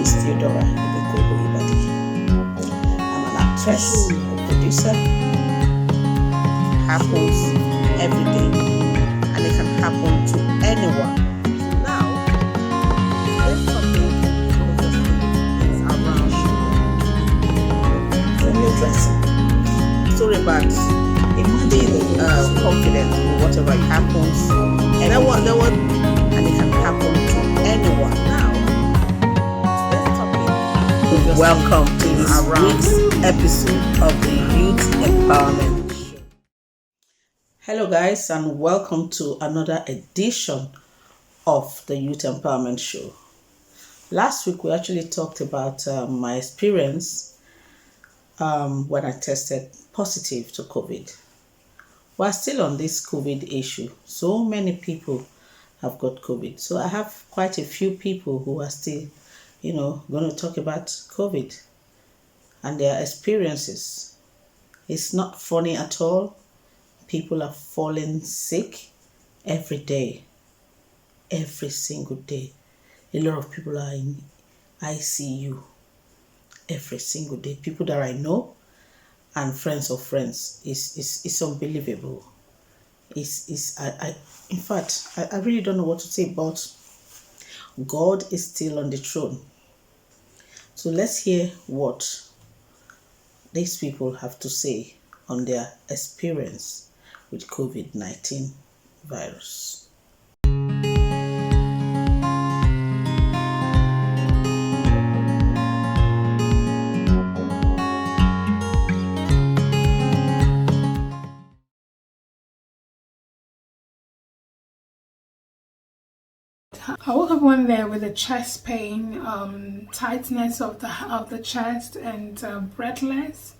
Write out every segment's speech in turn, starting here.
is Theodora Ibekwe-Oyebade. I'm an actress, a producer. It happens every day, and it can happen to anyone. Now, there's something is around when you're dressing. Story about being confident in whatever happens, and it can happen to anyone. Now, welcome to this week's episode of the Youth Empowerment Show. Hello guys, and welcome to another edition of the Youth Empowerment Show. Last week we actually talked about my experience when I tested positive to COVID. We're still on this COVID issue. So many people have got COVID. So I have quite a few people who are still, going to talk about COVID and their experiences. It's not funny at all. People are falling sick every day, every single day. A lot of people are in ICU every single day. People that I know and friends of friends. It's unbelievable. In fact, I really don't know what to say, but God is still on the throne. So let's hear what these people have to say on their experience with COVID-19 virus. I woke up one day with a chest pain, tightness of the chest, and breathless.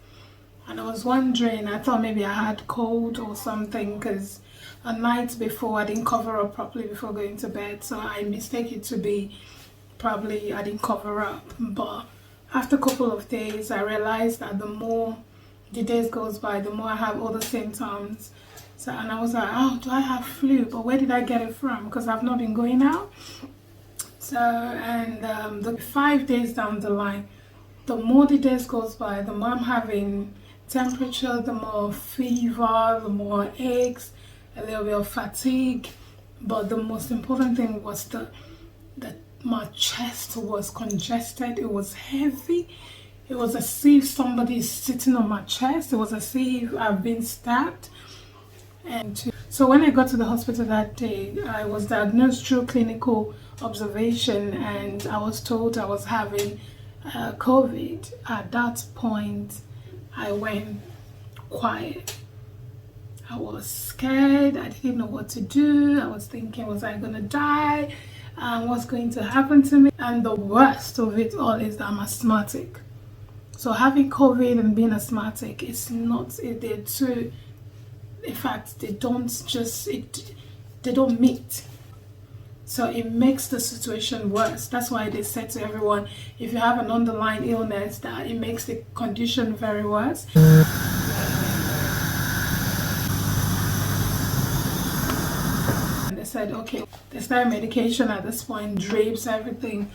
And I was wondering, I thought maybe I had cold or something, because a night before I didn't cover up properly before going to bed, so I mistake it to be probably I didn't cover up. But after a couple of days, I realized that the more the days goes by, the more I have all the symptoms. So, and I was like, oh, do I have flu? But where did I get it from? Because I've not been going out. So, and the 5 days down the line, the more the days goes by, the more I'm having temperature, the more fever, the more aches, a little bit of fatigue. But the most important thing was that my chest was congested. It was heavy. It was as if somebody is sitting on my chest. It was as if I've been stabbed. And so when I got to the hospital that day, I was diagnosed through clinical observation, and I was told I was having COVID. At that point, I went quiet. I was scared. I didn't know what to do. I was thinking, was I going to die? What's going to happen to me? And the worst of it all is that I'm asthmatic. So having COVID and being asthmatic, it's not, they're two. In fact, they don't meet. So it makes the situation worse. That's why they said to everyone, if you have an underlying illness, that it makes the condition very worse. And they said, okay, they started medication at this point, drips, everything.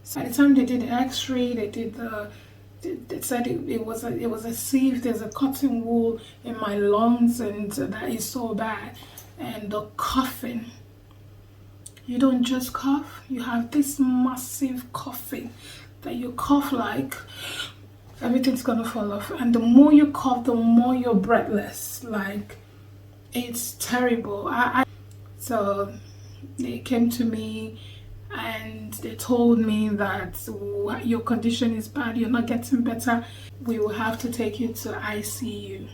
So by the time they did the x-ray, they said it was as if there's a cotton wool in my lungs, and that is so bad. And the coughing, you don't just cough, you have this massive coughing that you cough like everything's gonna fall off. And the more you cough, the more you're breathless. Like, it's terrible. So they came to me and they told me that your condition is bad, you're not getting better, we will have to take you to ICU.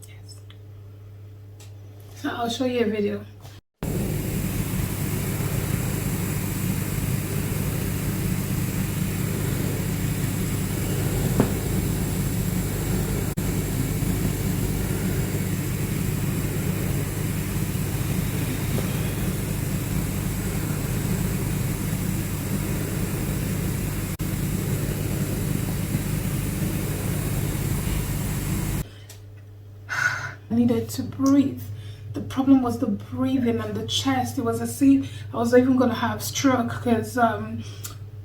Yes. So I'll show you a video. I needed to breathe. the problem was the breathing and the chest. It was as if I was even going to have stroke because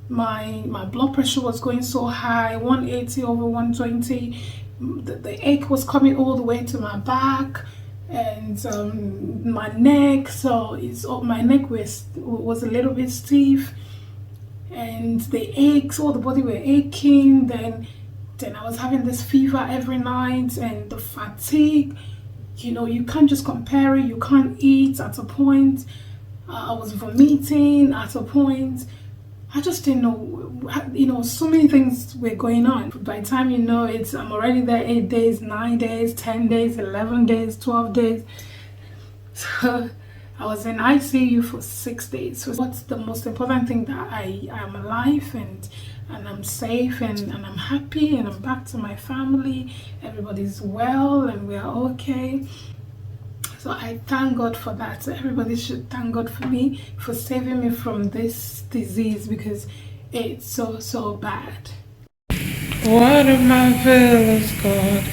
my blood pressure was going so high, 180 over 120. The ache was coming all the way to my back and my neck. So my neck was a little bit stiff, and the aches, all the body were aching. Then I was having this fever every night, and the fatigue. You can't just compare it. You can't eat at a point. I was vomiting at a point. I just didn't know, so many things were going on. By the time I'm already there 8 days, 9 days, 10 days, 11 days, 12 days. So I was in ICU for 6 days. So what's the most important thing? That I am alive and I'm safe and I'm happy and I'm back to my family. Everybody's well and we are okay. So I thank God for that. So everybody should thank God for me, for saving me from this disease, because it's so bad. What a marvelous God.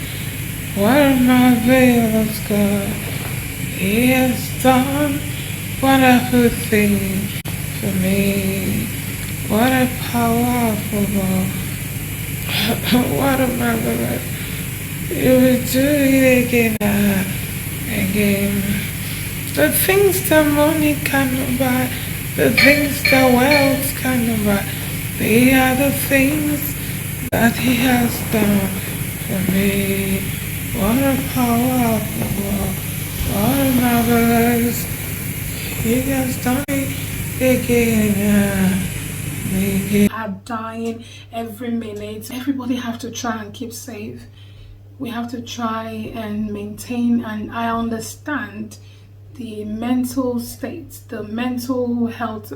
What a marvelous God. He has done wonderful things for me. What a powerful God. What a marvelous. You will do it again. Again, the things that money cannot buy, the things that wealth cannot buy, they are the things that He has done for me. What a powerful God, what a marvelous. He has done it again. I'm dying every minute. Everybody have to try and keep safe. We have to try and maintain, and I understand the mental state, the mental health,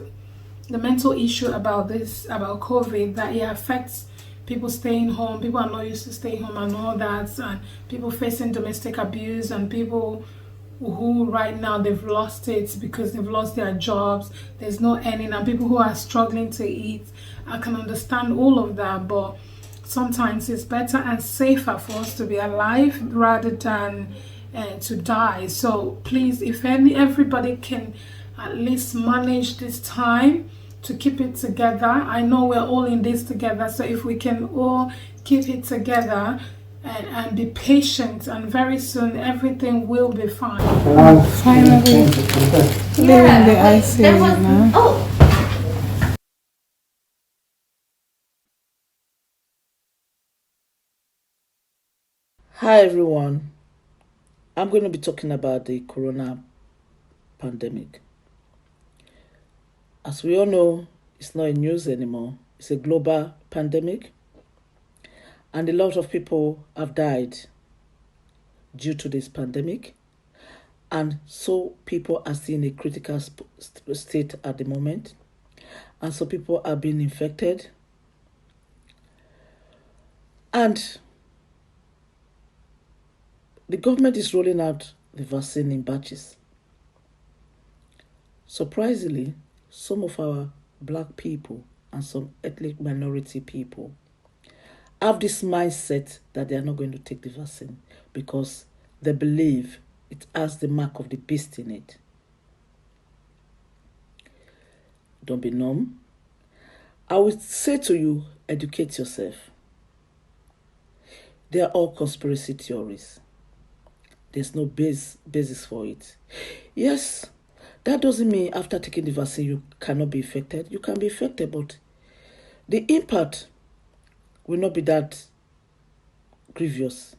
the mental issue about COVID, that it affects people staying home. People are not used to staying home and all that, and people facing domestic abuse, and people who right now they've lost it because they've lost their jobs, there's no earning, and people who are struggling to eat. I can understand all of that, but sometimes it's better and safer for us to be alive rather than to die. So please, if everybody can at least manage this time to keep it together. I know we're all in this together, so if we can all keep it together and be patient, and very soon everything will be fine. Finally, leaving the ICU now. Oh. Hi everyone, I'm going to be talking about the corona pandemic. As we all know, it's not in news anymore. It's a global pandemic, and a lot of people have died due to this pandemic, and so people are still in a critical state at the moment, and so people are being infected, and the government is rolling out the vaccine in batches. Surprisingly, some of our black people and some ethnic minority people have this mindset that they are not going to take the vaccine because they believe it has the mark of the beast in it. Don't be numb. I would say to you, educate yourself. They are all conspiracy theories. There's no basis for it. Yes, that doesn't mean after taking the vaccine you cannot be affected. You can be affected, but the impact will not be that grievous.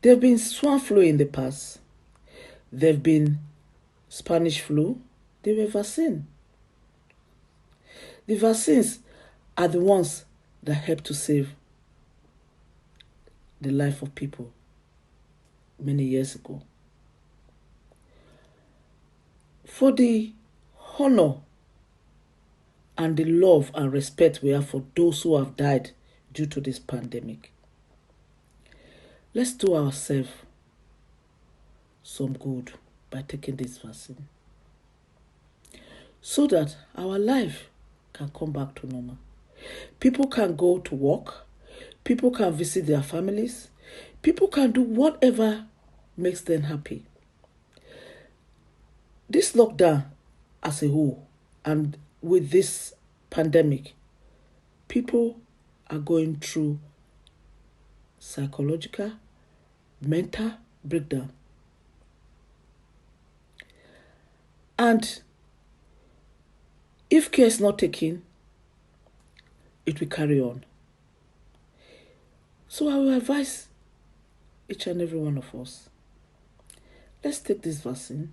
There have been swine flu in the past. There have been Spanish flu. They were vaccine. The vaccines are the ones that help to save the life of people many years ago. For the honor and the love and respect we have for those who have died due to this pandemic, let's do ourselves some good by taking this vaccine so that our life can come back to normal. People can go to work, people can visit their families, people can do whatever makes them happy. This lockdown as a whole, and with this pandemic, people are going through psychological, mental breakdown. And if care is not taken, it will carry on. So I will advise each and every one of us, let's take this vaccine.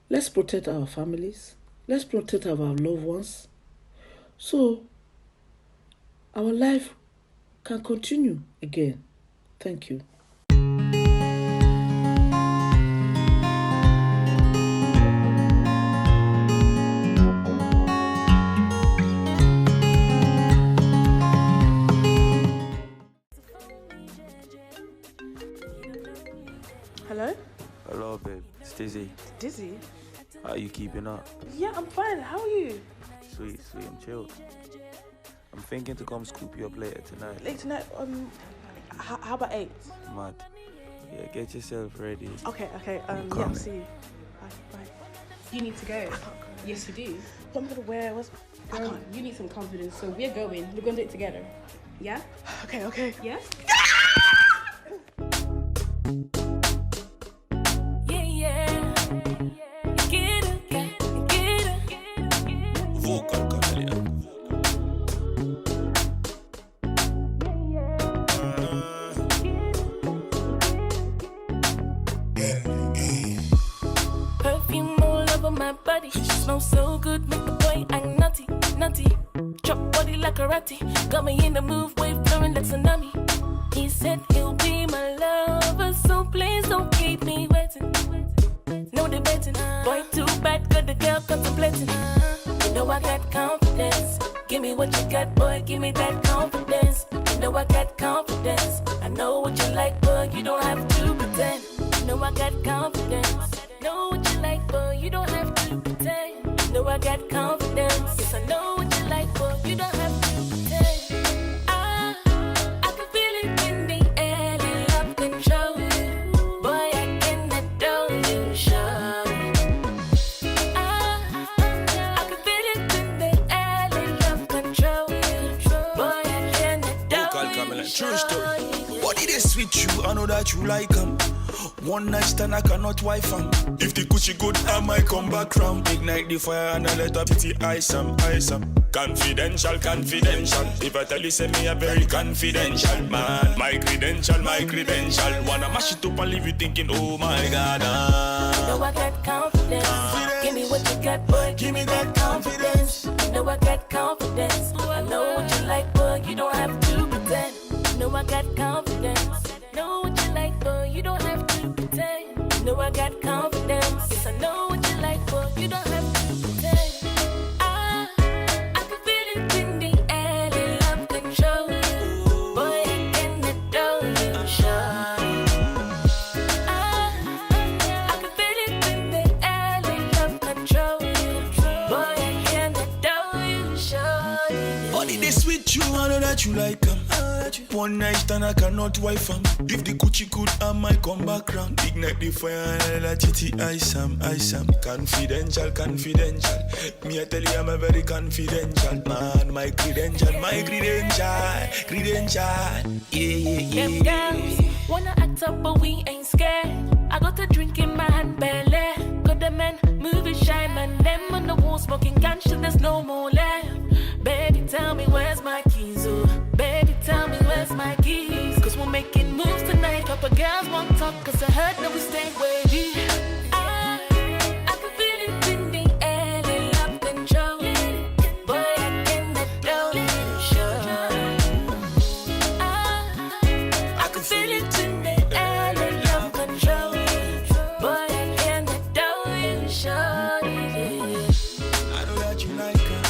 Let's protect our families. Let's protect our loved ones. So our life can continue again. Thank you. Hello? Hello, babe. It's Dizzy. Dizzy? How are you keeping up? Yeah, I'm fine. How are you? Sweet, I'm chilled. I'm thinking to come scoop you up later tonight. Late tonight, how about 8? Mad. Yeah, get yourself ready. Okay, yeah, I'll coming. see you. Bye. You need to go. Yes, you do. What am I gonna wear? I Girl, can't. you need some confidence, so we're going. We're going to do it together. Yeah? Okay. Yeah? Vocal chameleon. Perfume all over my body. She smells so good, make the boy act naughty. Chop body like karate. Got me in the move, wave flowing like tsunami. He said he'll be my lover, so please don't keep me waiting. No debating, boy too bad, got the girl contemplating. You know I got confidence. Give me what you got, boy, give me that confidence. You know I got confidence. I know what you like, boy, you don't have to pretend. You know I got confidence. Know what you like, boy, you don't have to pretend. You know I got confidence. Yes, I know what you like, boy, you don't have to pretend. I can feel it in the air, they love control. Boy, I can adore you, show. I can feel it in the air, they love control. Boy, I can Vocal adore chameleon. you, True story. show. What did they switch you? I know that you like 'em. One night stand, I cannot wife 'em. If the coochie good, I might come back round. Ignite the fire and I let up titty ice 'em. Confidential. If I tell you, say me a very confidential man. My credential. Wanna mash it up and leave you thinking, oh my God. You know I got confidence. Give me what you got, boy. Give me that confidence. You know I got confidence. I know what you like, boy. You don't have to pretend. You know I got confidence. Know what you like, boy. You don't have to pretend. You know I got confidence. Yes, I know what you like, boy. You don't have to pretend. I can feel it in the air, they love control. Boy, I can adore you, shawty. I can feel it in the air, they love control. Boy, I can adore you, shawty. What did they switch you? I know that you like 'em. One night stand, I cannot wife 'em. If the coochie good, I might come back round. Ignite the fire and let titty ice 'em. Confidential. Me, I tell you, I'm a very confidential man. My credential. Yeah. Them girls wanna act up, but we ain't scared. I got a drink in my hand, belly. Got the men moving, shine, man. Them on the wall smoking ganja, there's no more left. Baby, tell me where's my keys, oh. Baby, tell me where's my keys. Cause we're making moves tonight. Couple girls won't talk, cause I heard that we stay wavy. I can feel it in the air, they love control. Boy, I can adore you, sure. I can feel it in the air, they love control. Boy, I can adore you, sure. I know that you like 'em.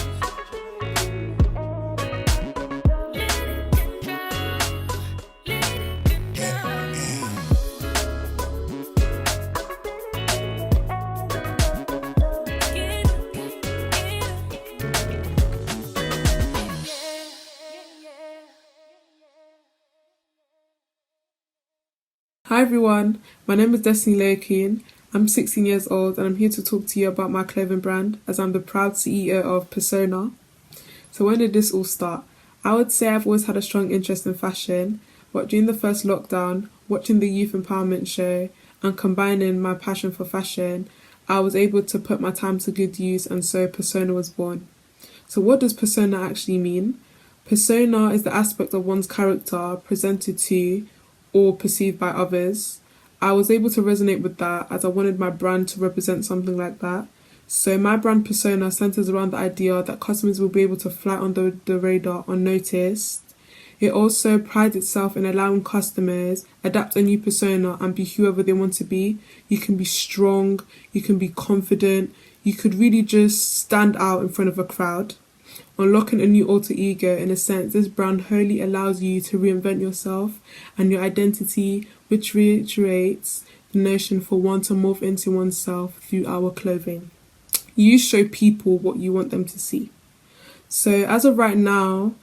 Hi everyone, my name is Destiny Leokeen. I'm 16 years old and I'm here to talk to you about my clothing brand as I'm the proud CEO of Persona. So when did this all start? I would say I've always had a strong interest in fashion, but during the first lockdown, watching the youth empowerment show and combining my passion for fashion, I was able to put my time to good use and so Persona was born. So what does persona actually mean? Persona is the aspect of one's character presented to or perceived by others. I was able to resonate with that as I wanted my brand to represent something like that. So my brand persona centers around the idea that customers will be able to fly under the radar unnoticed. It also prides itself in allowing customers adapt a new persona and be whoever they want to be. You can be strong, you can be confident, you could really just stand out in front of a crowd. Unlocking a new alter ego, in a sense, this brand wholly allows you to reinvent yourself and your identity, which reiterates the notion for one to morph into oneself through our clothing. You show people what you want them to see. So as of right now,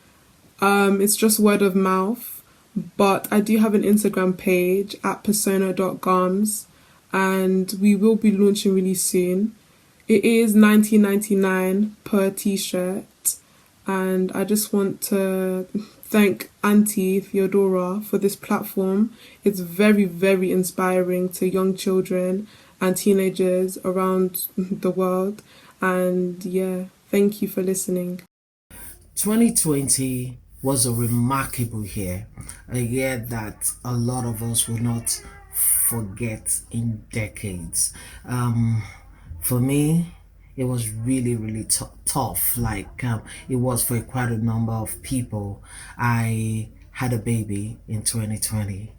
it's just word of mouth, but I do have an Instagram page at persona.garms and we will be launching really soon. It is $19.99 per t-shirt. And I just want to thank Auntie Theodora for this platform. It's very, very inspiring to young children and teenagers around the world. And yeah, thank you for listening. 2020 was a remarkable year, a year that a lot of us will not forget in decades. For me, it was really, really tough. It was for quite a number of people. I had a baby in 2020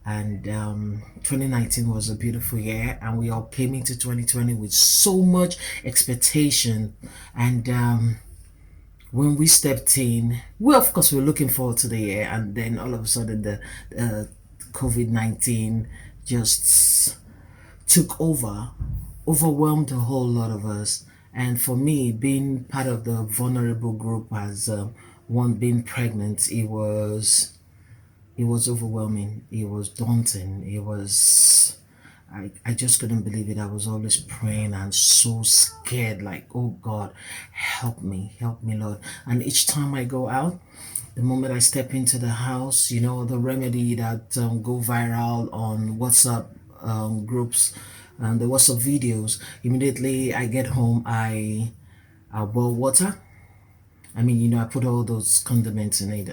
and 2019 was a beautiful year and we all came into 2020 with so much expectation and when we stepped in, well, of course, we were looking forward to the year and then all of a sudden the COVID-19 just took over, overwhelmed a whole lot of us. And for me, being part of the vulnerable group as one being pregnant, it was overwhelming. It was daunting. I just couldn't believe it. I was always praying and so scared, like, oh God, help me, Lord. And each time I go out, the moment I step into the house, the remedy that go viral on WhatsApp groups and the WhatsApp videos, immediately I get home, I boil water. I put all those condiments in it,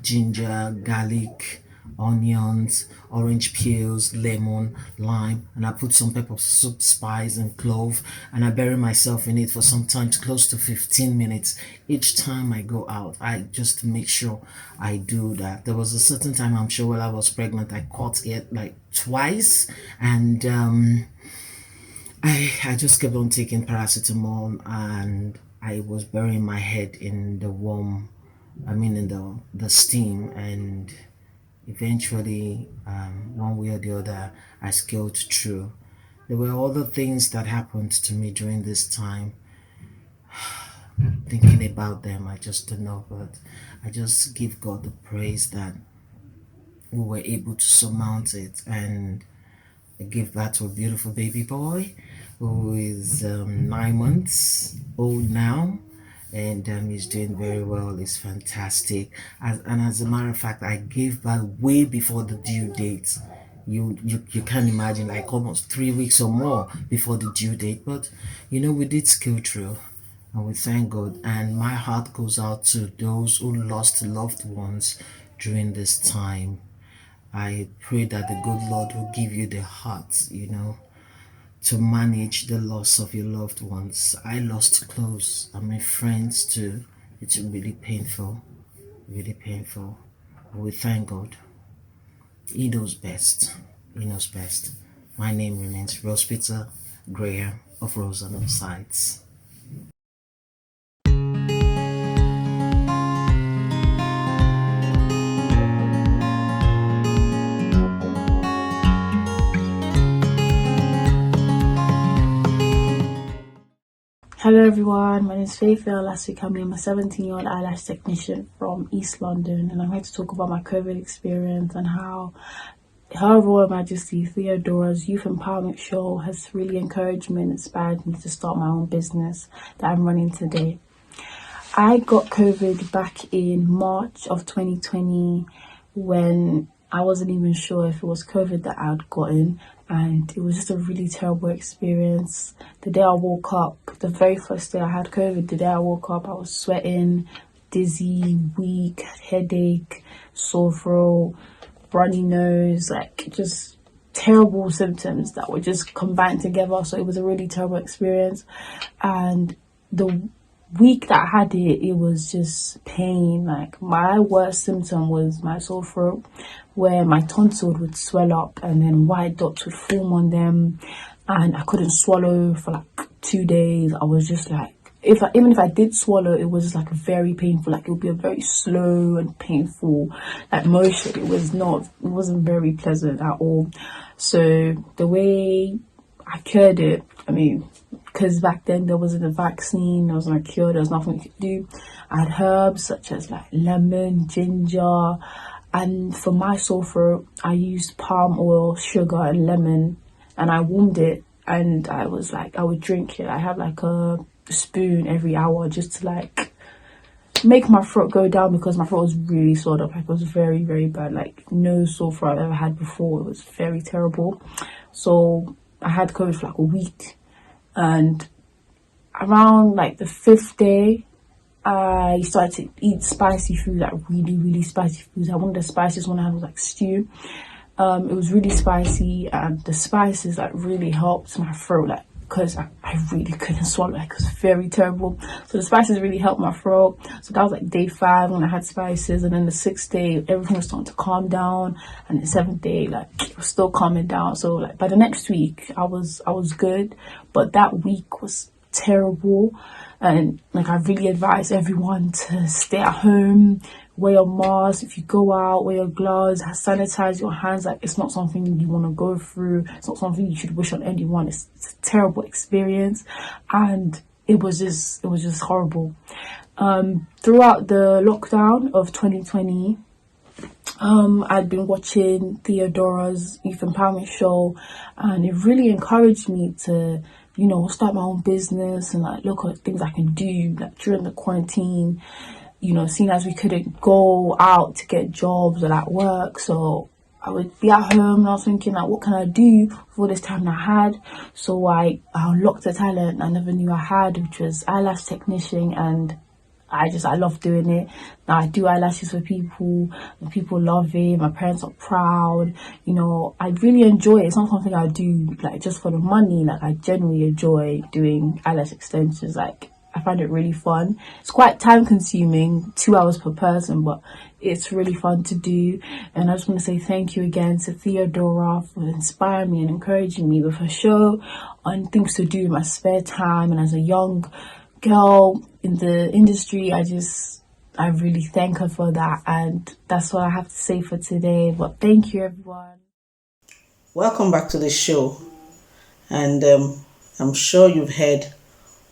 ginger, garlic, onions, orange peels, lemon, lime, and I put some pepper, soup, spice, and clove, and I bury myself in it for sometimes close to 15 minutes. Each time I go out, I just make sure I do that. There was a certain time, I'm sure, while I was pregnant, I caught it like twice, and I just kept on taking paracetamol, and I was burying my head in the in the steam, and eventually, one way or the other, I scaled through. There were other things that happened to me during this time. Thinking about them, I just don't know, but I just give God the praise that we were able to surmount it, and I give birth to a beautiful baby boy who is 9 months old now, and he's doing very well. He's fantastic. As a matter of fact, I gave birth way before the due date. You can't imagine, like almost 3 weeks or more before the due date. But we did scale through, and we thank God. And my heart goes out to those who lost loved ones during this time. I pray that the good Lord will give you the heart, to manage the loss of your loved ones. I lost close, friends too. It's really painful, really painful. But we thank God. He knows best. He knows best. My name remains Rose Peter Graham of Rose and All Sides. Hello everyone, my name is Faith Elasticami. I'm a 17-year-old eyelash technician from East London, and I'm here to talk about my COVID experience and how Her Royal Majesty Theodora's Youth Empowerment Show has really encouraged me and inspired me to start my own business that I'm running today. I got COVID back in March of 2020 when I wasn't even sure if it was COVID that I'd gotten, and it was just a really terrible experience. The day I woke up, the very first day I had COVID, the day I woke up, I was sweating, dizzy, weak, headache, sore throat, runny nose, like just terrible symptoms that were just combined together. So it was a really terrible experience. And the week that I had it, it was just pain. Like my worst symptom was my sore throat, where my tonsil would swell up and then white dots would form on them, and I couldn't swallow for like 2 days. I was just like, even if I did swallow, it was just like very painful. Like it would be a very slow and painful like motion. It wasn't very pleasant at all. So the way I cured it, I mean, because back then there wasn't a vaccine, there wasn't a cure, there was nothing you could do. I had herbs such as like lemon, ginger, and for my sore throat, I used palm oil, sugar, and lemon, and I warmed it. And I was like, I would drink it. I had like a spoon every hour just to like make my throat go down, because my throat was really swelled up. Like it was very, very bad. Like no sore throat I've ever had before. It was very terrible. So I had COVID for like a week, and around like the 5th day, I started to eat spicy food, like really, really spicy foods. One of the spiciest one I had was like stew. It was really spicy, and the spices like really helped my throat, like because I really couldn't swallow. Like it was very terrible. So the spices really helped my throat. So that was like day 5 when I had spices, and then the 6th day everything was starting to calm down, and the 7th day like it was still calming down. So like by the next week I was good, but that week was terrible. And like I really advise everyone to stay at home, wear your mask. If you go out, wear your gloves, sanitize your hands. Like it's not something you want to go through. It's not something you should wish on anyone. It's a terrible experience, and it was just horrible. Throughout the lockdown of 2020, I'd been watching Theodora's Youth Empowerment Show, and it really encouraged me to, you know, start my own business and like look at things I can do like during the quarantine, you know, seeing as we couldn't go out to get jobs or like work. So I would be at home and I was thinking like, what can I do for this time I had? So I unlocked a talent I never knew I had, which was eyelash technician, and I love doing it. Now I do eyelashes for people, and people love it. My parents are proud. You know, I really enjoy it. It's not something I do like just for the money. Like I genuinely enjoy doing eyelash extensions. Like I find it really fun. It's quite time consuming, 2 hours per person, but it's really fun to do. And I just want to say thank you again to Theodora for inspiring me and encouraging me with her show on things to do in my spare time. And as a young girl in the industry, I really thank her for that, and that's what I have to say for today. But thank you, everyone. Welcome back to the show, and I'm sure you've heard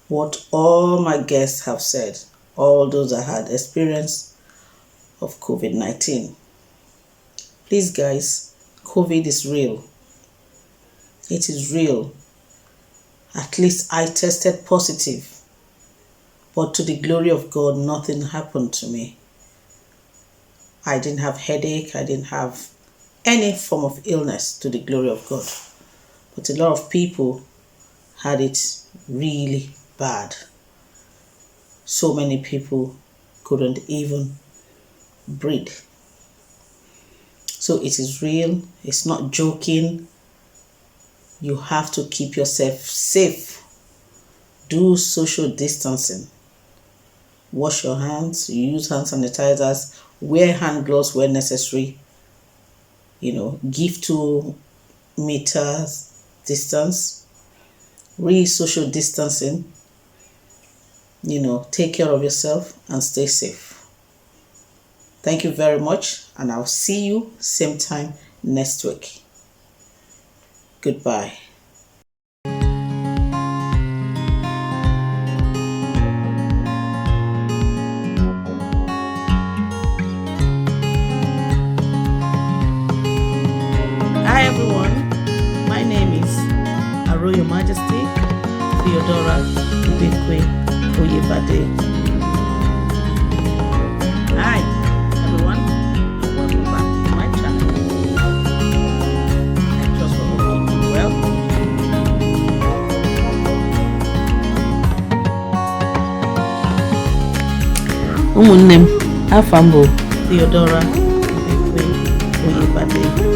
what all my guests have said, all those that had experience of COVID-19. Please guys, COVID is real. It is real. At least I tested positive. But to the glory of God, nothing happened to me. I didn't have headache. I didn't have any form of illness, to the glory of God. But a lot of people had it really bad. So many people couldn't even breathe. So it is real. It's not joking. You have to keep yourself safe. Do social distancing. Wash your hands, use hand sanitizers, wear hand gloves where necessary. You know, give 2 meters distance. Social distancing. You know, take care of yourself and stay safe. Thank you very much, and I'll see you same time next week. Goodbye. Royal Majesty Theodora Ibekwe-Oyebade. Hi everyone, and welcome back to my channel. I trust we're all keeping well. Ụmụnne m, afọ m bụ Theodora Ibekwe-Oyebade.